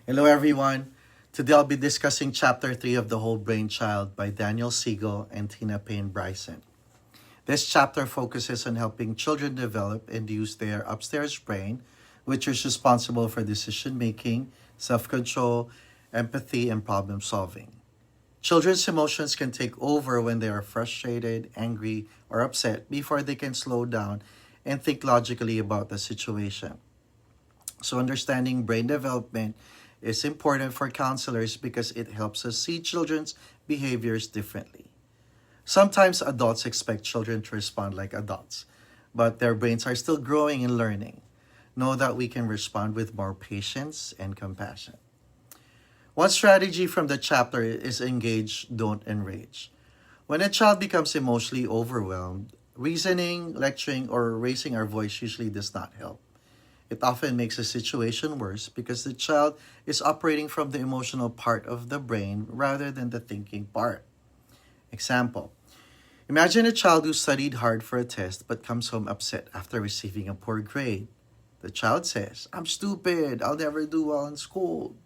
Hello, everyone. Today I'll be discussing Chapter 3 of The Whole Brain Child by Daniel Siegel and Tina Payne Bryson. This chapter focuses on helping children develop and use their upstairs brain, which is responsible for decision making, self control, empathy, and problem solving. Children's emotions can take over when they are frustrated, angry, or upset before they can slow down and think logically about the situation. So, understanding brain development is important for counselors because it helps us see children's behaviors differently. Sometimes adults expect children to respond like adults, but their brains are still growing and learning. Know that we can respond with more patience and compassion. One strategy from the chapter is engage, don't enrage. When a child becomes emotionally overwhelmed, reasoning, lecturing, or raising our voice usually does not help. It often makes the situation worse because the child is operating from the emotional part of the brain rather than the thinking part. Example: imagine a child who studied hard for a test but comes home upset after receiving a poor grade. The child says, "I'm stupid, I'll never do well in school."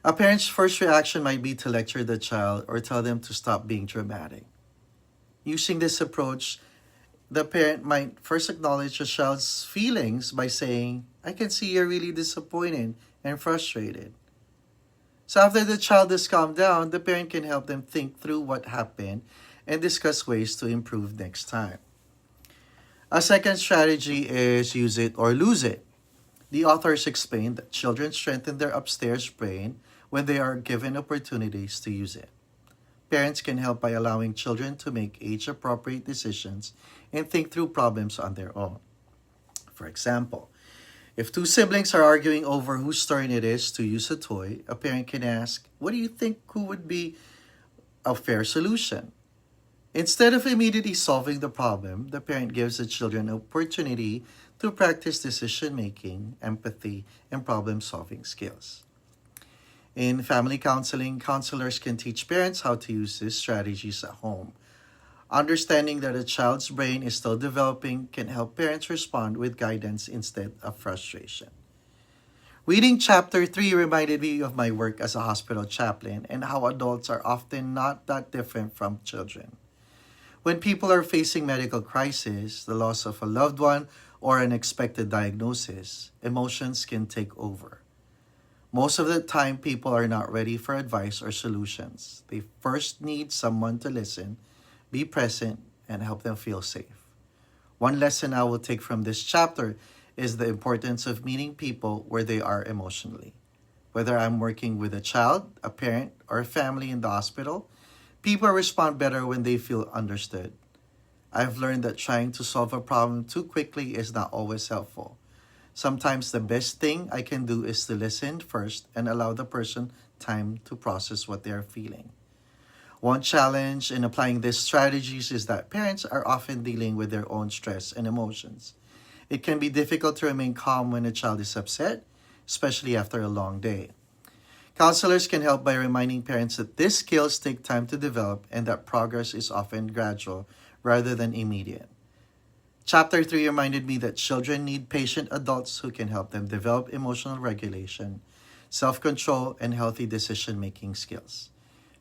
A parent's first reaction might be to lecture the child or tell them to stop being dramatic. Using this approach, the parent might first acknowledge the child's feelings by saying, "I can see you're really disappointed and frustrated." So after the child has calmed down, the parent can help them think through what happened and discuss ways to improve next time. A second strategy is use it or lose it. The authors explain that children strengthen their upstairs brain when they are given opportunities to use it. Parents can help by allowing children to make age appropriate decisions and think through problems on their own. For example, if two siblings are arguing over whose turn it is to use a toy, a parent can ask, "What do you think who would be a fair solution?" Instead of immediately solving the problem, the parent gives the children an opportunity to practice decision making, empathy, and problem solving skills. In family counseling, counselors can teach parents how to use these strategies at home. Understanding that a child's brain is still developing can help parents respond with guidance instead of frustration. Reading chapter 3 reminded me of my work as a hospital chaplain and how adults are often not that different from children. When people are facing medical crisis, the loss of a loved one, or an unexpected diagnosis, emotions can take over. Most of the time, people are not ready for advice or solutions. They first need someone to listen, be present, and help them feel safe. One lesson I will take from this chapter is the importance of meeting people where they are emotionally. Whether I'm working with a child, a parent, or a family in the hospital, people respond better when they feel understood. I've learned that trying to solve a problem too quickly is not always helpful. Sometimes the best thing I can do is to listen first and allow the person time to process what they are feeling. One challenge in applying these strategies is that parents are often dealing with their own stress and emotions. It can be difficult to remain calm when a child is upset, especially after a long day. Counselors can help by reminding parents that these skills take time to develop and that progress is often gradual rather than immediate. Chapter 3 reminded me that children need patient adults who can help them develop emotional regulation, self control, and healthy decision making skills.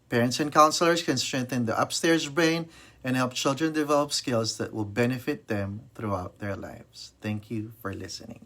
Parents and counselors can strengthen the upstairs brain and help children develop skills that will benefit them throughout their lives. Thank you for listening.